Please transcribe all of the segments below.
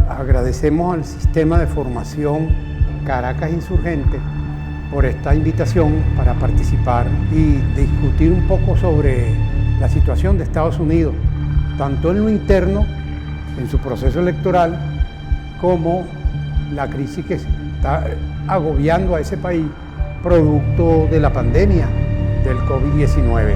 Agradecemos al Sistema de Formación Caracas Insurgente por esta invitación para participar y discutir un poco sobre la situación de Estados Unidos, tanto en lo interno, en su proceso electoral, como la crisis que está agobiando a ese país producto de la pandemia del COVID-19.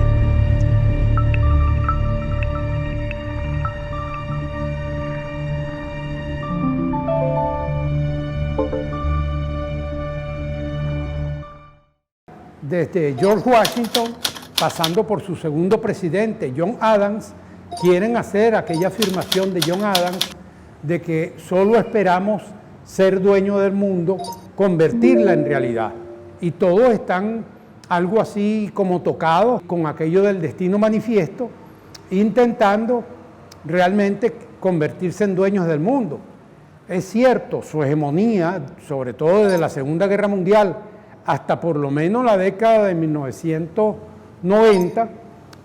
Desde George Washington, pasando por su segundo presidente, John Adams, quieren hacer aquella afirmación de John Adams de que solo esperamos ser dueños del mundo, convertirla en realidad. Y todos están algo así como tocados con aquello del destino manifiesto, intentando realmente convertirse en dueños del mundo. Es cierto, su hegemonía, sobre todo desde la Segunda Guerra Mundial, hasta por lo menos la década de 1990,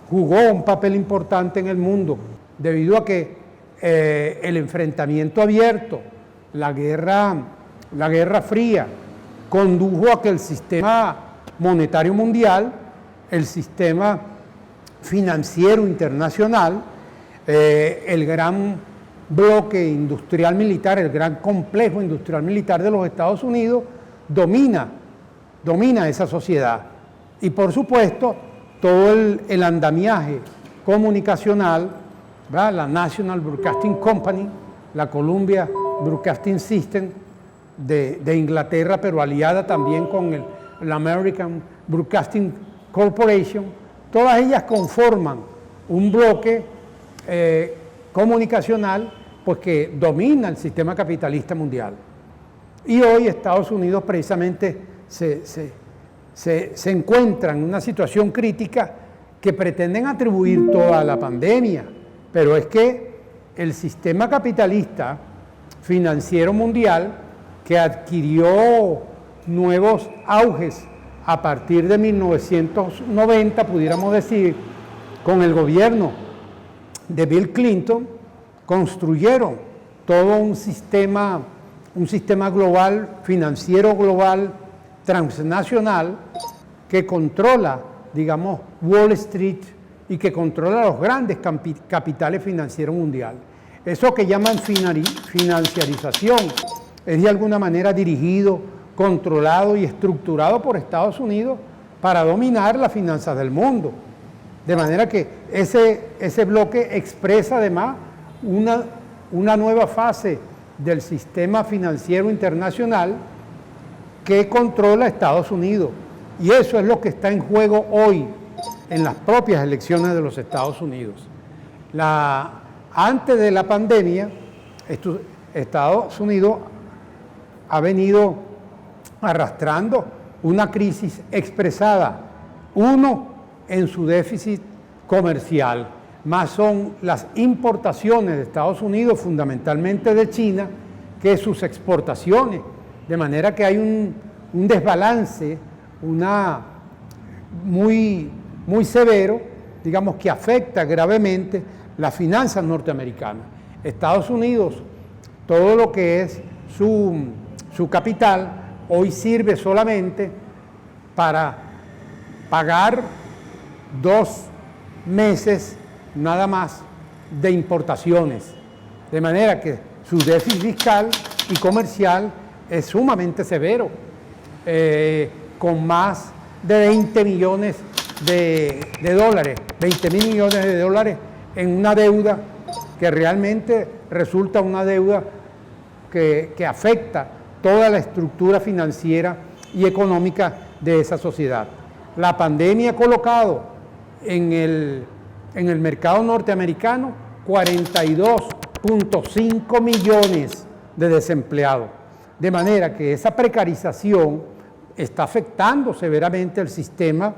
jugó un papel importante en el mundo, debido a que el enfrentamiento abierto, la Guerra Fría, condujo a que el sistema monetario mundial, el sistema financiero internacional, el gran bloque industrial militar, el gran complejo industrial militar de los Estados Unidos, domina esa sociedad. Y por supuesto, todo el andamiaje comunicacional, ¿verdad? La National Broadcasting Company, la Columbia Broadcasting System de Inglaterra, pero aliada también con la American Broadcasting Corporation, todas ellas conforman un bloque comunicacional pues, que domina el sistema capitalista mundial. Y hoy Estados Unidos precisamente se encuentra en una situación crítica que pretenden atribuir toda la pandemia, pero es que el sistema capitalista financiero mundial, que adquirió nuevos auges a partir de 1990, pudiéramos decir, con el gobierno de Bill Clinton, construyeron todo un sistema global, financiero global, transnacional, que controla, digamos, Wall Street y que controla los grandes capitales financieros mundiales. Eso que llaman financiarización es de alguna manera dirigido, controlado y estructurado por Estados Unidos para dominar las finanzas del mundo. De manera que ese bloque expresa además una nueva fase del sistema financiero internacional que controla Estados Unidos. Y eso es lo que está en juego hoy en las propias elecciones de los Estados Unidos. Antes de la pandemia, Estados Unidos ha venido arrastrando una crisis expresada, en su déficit comercial, más son las importaciones de Estados Unidos, fundamentalmente de China, que sus exportaciones, de manera que hay un desbalance muy severo, digamos, que afecta gravemente las finanzas norteamericanas. Estados Unidos, todo lo que es su capital, hoy sirve solamente para pagar 2 meses nada más de importaciones, de manera que su déficit fiscal y comercial es sumamente severo, con más de 20 millones de dólares, 20.000 millones de dólares en una deuda que realmente resulta una deuda que afecta toda la estructura financiera y económica de esa sociedad. La pandemia ha colocado en el mercado norteamericano 42.5 millones de desempleados. De manera que esa precarización está afectando severamente el sistema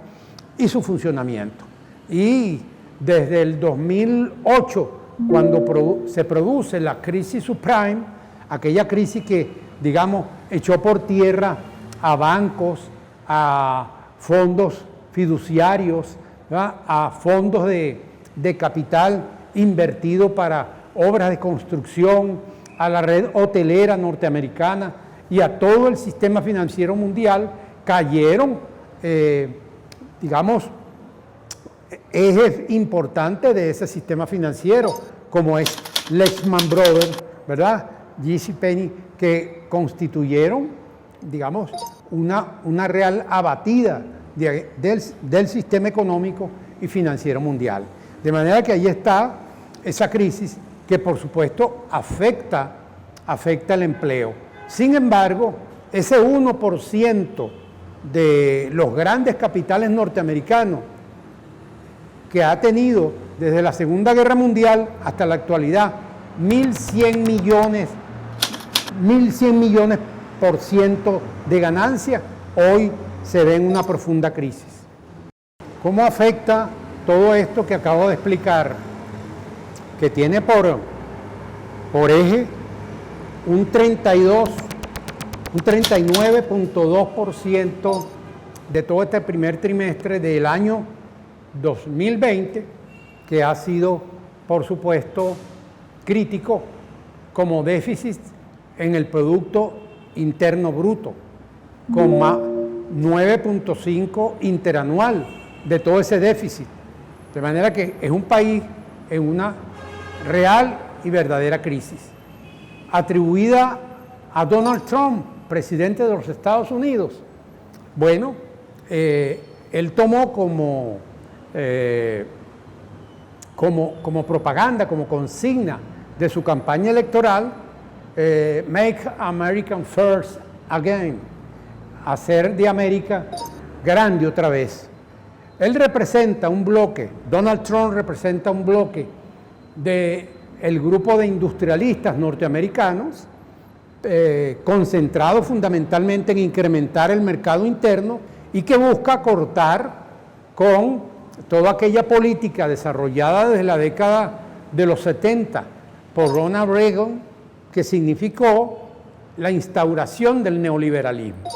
y su funcionamiento. Y desde el 2008, cuando se produce la crisis subprime, aquella crisis que, digamos, echó por tierra a bancos, a fondos fiduciarios, ¿verdad?, a fondos de capital invertido para obras de construcción a la red hotelera norteamericana y a todo el sistema financiero mundial, cayeron, digamos, ejes importantes de ese sistema financiero, como es Lehman Brothers, ¿verdad? JCPenney, que constituyeron, digamos, una real abatida del sistema económico y financiero mundial. De manera que ahí está esa crisis que, por supuesto, afecta el empleo. Sin embargo, ese 1% de los grandes capitales norteamericanos que ha tenido desde la Segunda Guerra Mundial hasta la actualidad 1.100 millones por ciento de ganancia, hoy se ve en una profunda crisis. ¿Cómo afecta todo esto que acabo de explicar? Que tiene por eje un 39.2% de todo este primer trimestre del año 2020, que ha sido, por supuesto, crítico como déficit en el Producto Interno Bruto, con 9.5 interanual de todo ese déficit. De manera que es un país en una real y verdadera crisis, atribuida a Donald Trump, presidente de los Estados Unidos. Bueno, él tomó como propaganda, como consigna de su campaña electoral, Make America First Again, hacer de América grande otra vez. Él representa un bloque, Donald Trump representa un bloque del grupo de industrialistas norteamericanos, concentrado fundamentalmente en incrementar el mercado interno y que busca cortar con toda aquella política desarrollada desde la década de los 70 por Ronald Reagan, que significó la instauración del neoliberalismo.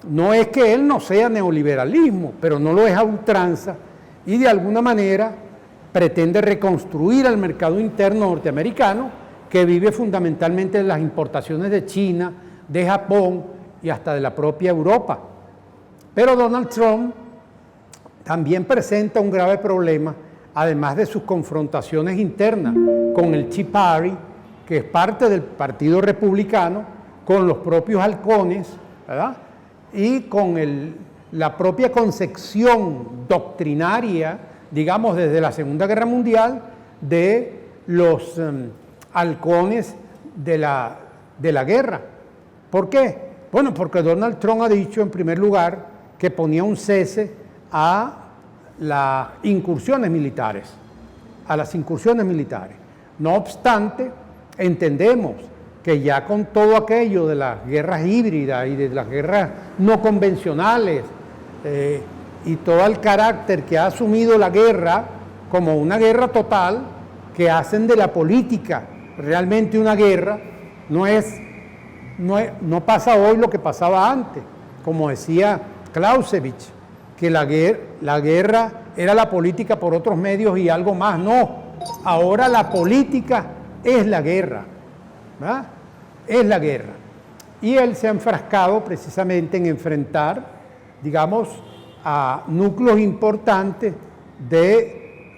No es que él no sea neoliberalismo, pero no lo es a ultranza y de alguna manera pretende reconstruir el mercado interno norteamericano, que vive fundamentalmente de las importaciones de China, de Japón y hasta de la propia Europa. Pero Donald Trump también presenta un grave problema, además de sus confrontaciones internas con el Tea Party, que es parte del Partido Republicano, con los propios halcones, ¿verdad? Y con la propia concepción doctrinaria, digamos, desde la Segunda Guerra Mundial, de los halcones de la guerra. ¿Por qué? Bueno, porque Donald Trump ha dicho, en primer lugar, que ponía un cese a las incursiones militares, No obstante, entendemos que ya con todo aquello de las guerras híbridas y de las guerras no convencionales y todo el carácter que ha asumido la guerra como una guerra total, que hacen de la política realmente una guerra, no pasa hoy lo que pasaba antes, como decía Clausewitz, que la guerra era la política por otros medios y algo más. No, ahora la política es la guerra, ¿verdad? Es la guerra. Y él se ha enfrascado precisamente en enfrentar, digamos, a núcleos importantes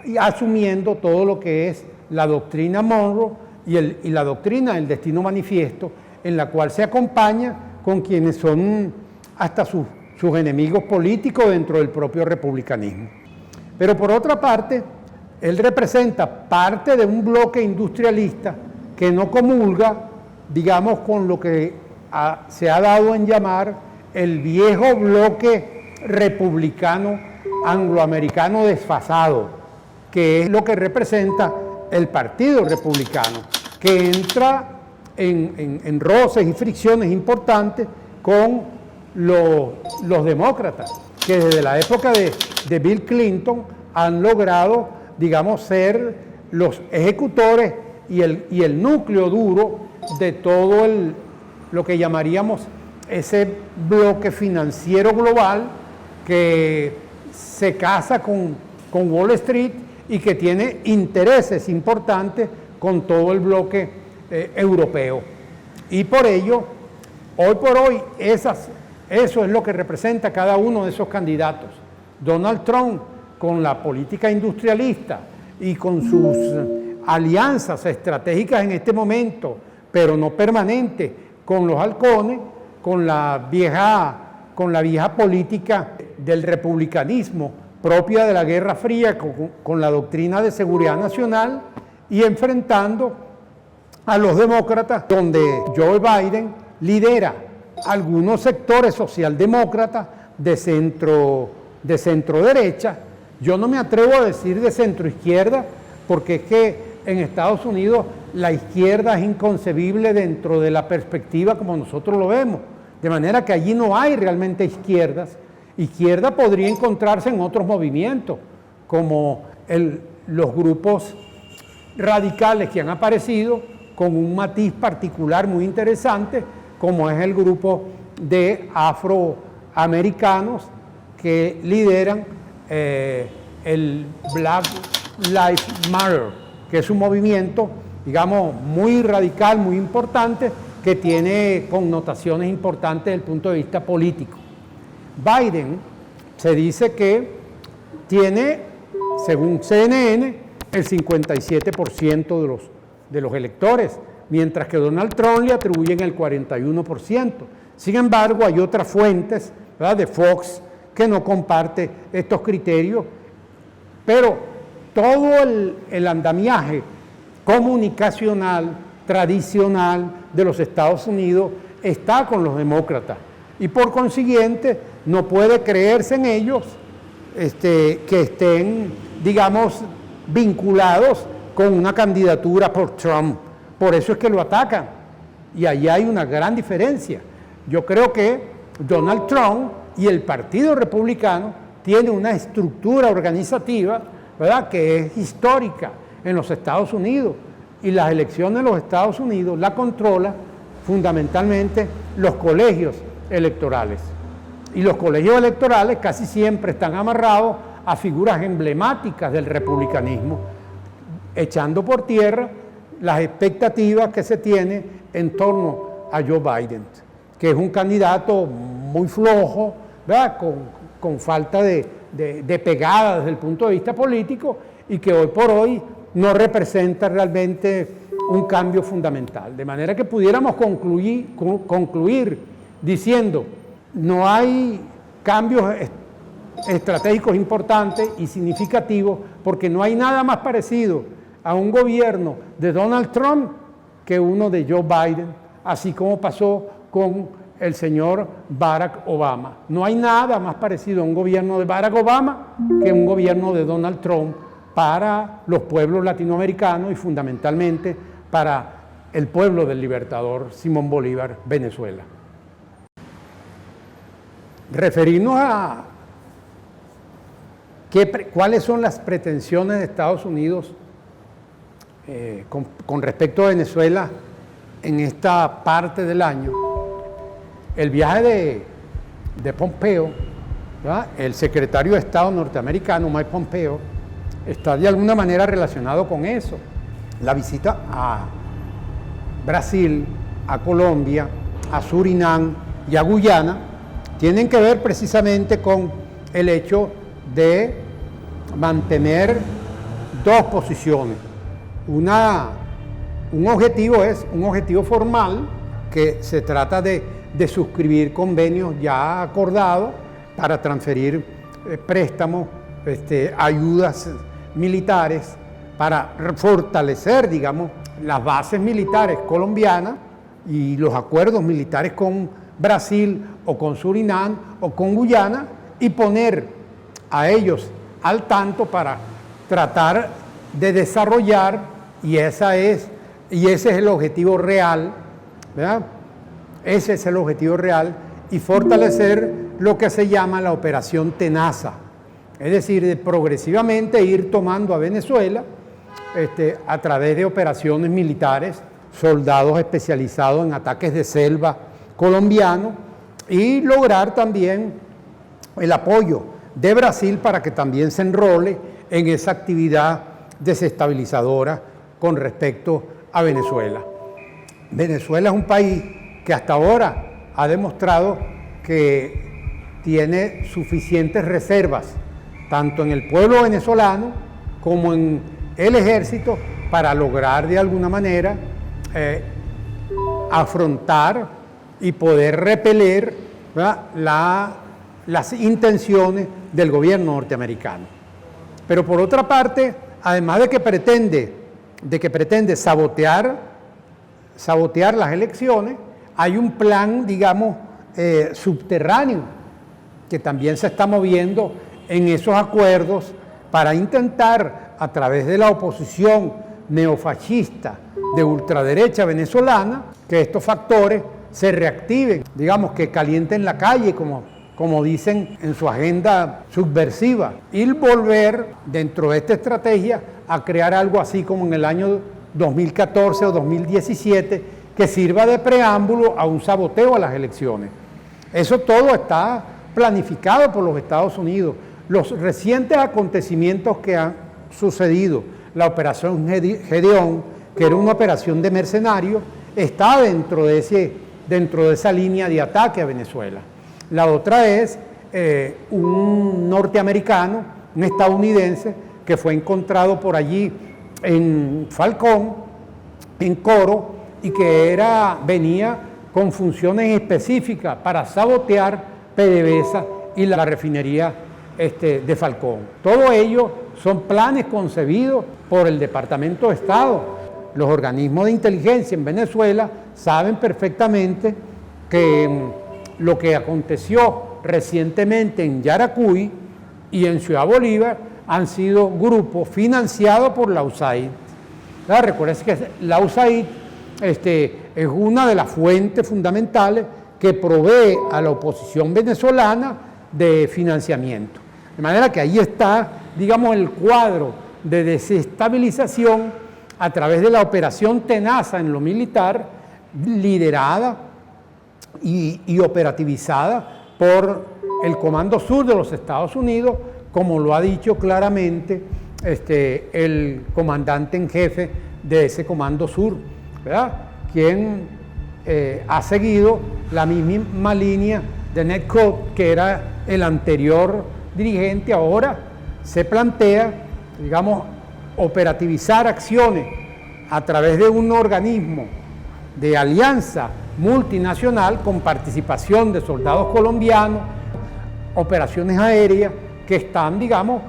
y asumiendo todo lo que es la doctrina Monroe y la doctrina del destino manifiesto, en la cual se acompaña con quienes son hasta sus enemigos políticos dentro del propio republicanismo. Pero por otra parte, él representa parte de un bloque industrialista que no comulga, digamos, con lo que se ha dado en llamar el viejo bloque republicano angloamericano desfasado, que es lo que representa el Partido Republicano, que entra en roces y fricciones importantes con los demócratas, que desde la época de Bill Clinton han logrado, digamos, ser los ejecutores y el núcleo duro de todo lo que llamaríamos ese bloque financiero global que se casa con Wall Street y que tiene intereses importantes con todo el bloque europeo. Y por ello, hoy por hoy, eso es lo que representa cada uno de esos candidatos. Donald Trump, con la política industrialista y con sus alianzas estratégicas en este momento, pero no permanentes, con los halcones, con la vieja política del republicanismo propia de la Guerra Fría, con la doctrina de seguridad nacional, y enfrentando a los demócratas, donde Joe Biden lidera algunos sectores socialdemócratas de centro derecha. Yo no me atrevo a decir de centro izquierda, porque es que en Estados Unidos la izquierda es inconcebible dentro de la perspectiva como nosotros lo vemos, de manera que allí no hay realmente izquierdas. Izquierda podría encontrarse en otros movimientos, como los grupos radicales que han aparecido con un matiz particular muy interesante, como es el grupo de afroamericanos que lideran el Black Lives Matter, que es un movimiento, digamos, muy radical, muy importante, que tiene connotaciones importantes desde el punto de vista político. Biden se dice que tiene, según CNN, el 57% de los electores, mientras que Donald Trump le atribuyen el 41%. Sin embargo, hay otras fuentes, ¿verdad?, de Fox, que no comparte estos criterios, pero todo el andamiaje comunicacional, tradicional de los Estados Unidos está con los demócratas, y por consiguiente no puede creerse en ellos que estén, digamos, vinculados con una candidatura por Trump. Por eso es que lo atacan, y ahí hay una gran diferencia. Yo creo que Donald Trump y el Partido Republicano tienen una estructura organizativa, ¿verdad?, que es histórica en los Estados Unidos, y las elecciones en los Estados Unidos la controla fundamentalmente los colegios electorales. Y los colegios electorales casi siempre están amarrados a figuras emblemáticas del republicanismo, echando por tierra las expectativas que se tiene en torno a Joe Biden, que es un candidato muy flojo, ¿verdad?, con falta de pegada desde el punto de vista político, y que hoy por hoy no representa realmente un cambio fundamental. De manera que pudiéramos concluir diciendo: no hay cambios estratégicos importantes y significativos, porque no hay nada más parecido a un gobierno de Donald Trump que uno de Joe Biden, así como pasó con el señor Barack Obama. No hay nada más parecido a un gobierno de Barack Obama que un gobierno de Donald Trump para los pueblos latinoamericanos y fundamentalmente para el pueblo del libertador Simón Bolívar, Venezuela. Referirnos a cuáles son las pretensiones de Estados Unidos con respecto a Venezuela en esta parte del año. El viaje de Pompeo, ¿verdad?, el secretario de Estado norteamericano, Mike Pompeo, está de alguna manera relacionado con eso. La visita a Brasil, a Colombia, a Surinam y a Guyana tienen que ver precisamente con el hecho de mantener dos posiciones. Un objetivo es un objetivo formal, que se trata de suscribir convenios ya acordados para transferir préstamos, ayudas militares, para fortalecer, digamos, las bases militares colombianas y los acuerdos militares con Brasil o con Surinam o con Guyana, y poner a ellos al tanto para tratar de desarrollar, y ese es el objetivo real, ¿verdad? Ese es el objetivo real, y fortalecer lo que se llama la operación Tenaza, es decir, de progresivamente ir tomando a Venezuela a través de operaciones militares, soldados especializados en ataques de selva colombianos, y lograr también el apoyo de Brasil para que también se enrole en esa actividad desestabilizadora con respecto a Venezuela. Venezuela es un país que hasta ahora ha demostrado que tiene suficientes reservas, tanto en el pueblo venezolano como en el ejército, para lograr de alguna manera afrontar y poder repeler, ¿verdad?, las intenciones del gobierno norteamericano. Pero por otra parte, además de que pretende sabotear las elecciones, hay un plan, digamos, subterráneo, que también se está moviendo en esos acuerdos para intentar, a través de la oposición neofascista de ultraderecha venezolana, que estos factores se reactiven, digamos, que calienten la calle, como dicen en su agenda subversiva, y volver dentro de esta estrategia a crear algo así como en el año 2014 o 2017, que sirva de preámbulo a un saboteo a las elecciones. Eso todo está planificado por los Estados Unidos. Los recientes acontecimientos que han sucedido, la operación Gedeón, que era una operación de mercenarios, está dentro de esa línea de ataque a Venezuela. La otra es un norteamericano, un estadounidense, que fue encontrado por allí en Falcón, en Coro, y que venía con funciones específicas para sabotear PDVSA y la refinería de Falcón. Todo ello son planes concebidos por el Departamento de Estado. Los organismos de inteligencia en Venezuela saben perfectamente que lo que aconteció recientemente en Yaracuy y en Ciudad Bolívar han sido grupos financiados por la USAID. Recuerden que la USAID es una de las fuentes fundamentales que provee a la oposición venezolana de financiamiento. De manera que ahí está, digamos, el cuadro de desestabilización a través de la operación Tenaza en lo militar, liderada y operativizada por el Comando Sur de los Estados Unidos, como lo ha dicho claramente el comandante en jefe de ese Comando Sur, ¿verdad?, quien ha seguido la misma línea de Ned Code, que era el anterior dirigente. Ahora se plantea, digamos, operativizar acciones a través de un organismo de alianza multinacional con participación de soldados colombianos, operaciones aéreas que están, digamos,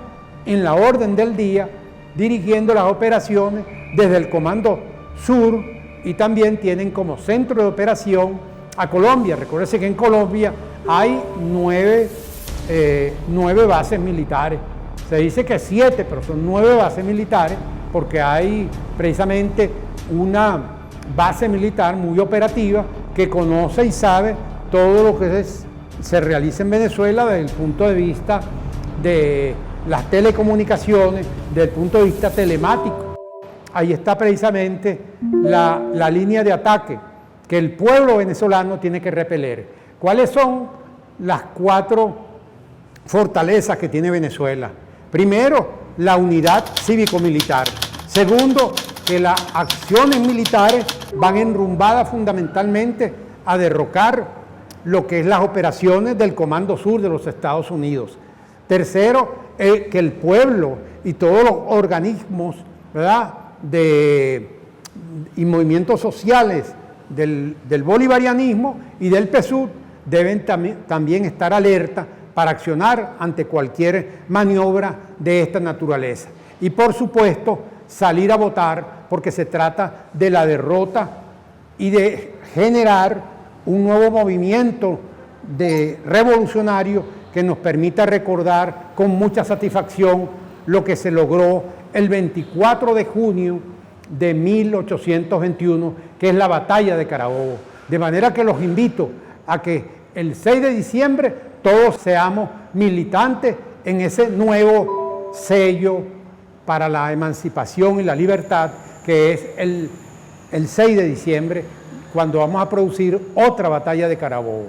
en la orden del día, dirigiendo las operaciones desde el Comando Sur, y también tienen como centro de operación a Colombia. Recuérdense que en Colombia hay 9 bases militares. Se dice que 7, pero son 9 bases militares, porque hay precisamente una base militar muy operativa que conoce y sabe todo lo que se realiza en Venezuela desde el punto de vista de las telecomunicaciones, desde el punto de vista telemático. Ahí está precisamente la línea de ataque que el pueblo venezolano tiene que repeler. ¿Cuáles son las 4 fortalezas que tiene Venezuela? Primero, la unidad cívico-militar. Segundo, que las acciones militares van enrumbadas fundamentalmente a derrocar lo que es las operaciones del Comando Sur de los Estados Unidos. Tercero, que el pueblo y todos los organismos, ¿verdad?, y movimientos sociales del bolivarianismo y del PSUV deben también estar alerta para accionar ante cualquier maniobra de esta naturaleza. Y por supuesto, salir a votar, porque se trata de la derrota y de generar un nuevo movimiento revolucionario que nos permita recordar con mucha satisfacción lo que se logró el 24 de junio de 1821, que es la batalla de Carabobo. De manera que los invito a que el 6 de diciembre todos seamos militantes en ese nuevo sello para la emancipación y la libertad, que es el 6 de diciembre, cuando vamos a producir otra batalla de Carabobo.